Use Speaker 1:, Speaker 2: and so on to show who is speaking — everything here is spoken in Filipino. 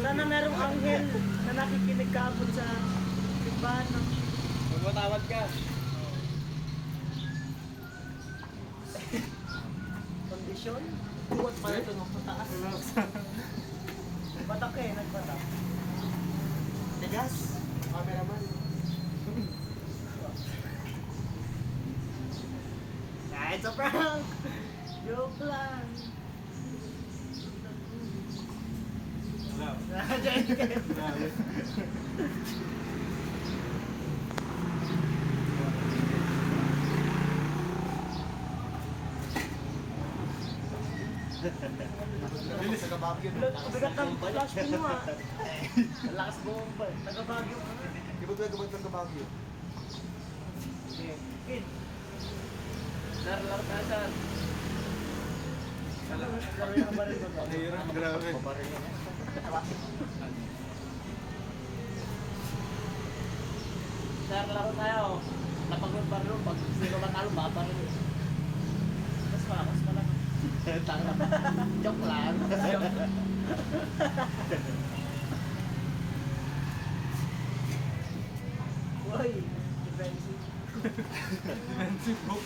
Speaker 1: Sana merong anghel na nakikinig kaabot sa simbahan ng
Speaker 2: Magmatawad ka.
Speaker 1: kondisyon. Buwat pala ito nung pataas. Batak eh, nagbatak.
Speaker 2: Tigas. Cameraman.
Speaker 1: Ah, it's a prank! Joke lang.
Speaker 2: Bilis, nagabagyo.
Speaker 1: Bigat ng flash mo ah. Ang lakas bomba eh. Taga-Baguio ka nga.
Speaker 2: Di ba talaga ba nagabagyo?
Speaker 1: Okay. Kid. Laro lang tayo saan. Laro yung baril mo ba?
Speaker 2: Nahirap, grabe.
Speaker 1: Baril yan eh. Sir, laro tayo. Napagod baril pag sino matalo, babaril eh. Mas pala. Tanga. Joke lang. Uy, defensive.
Speaker 2: Defensive book.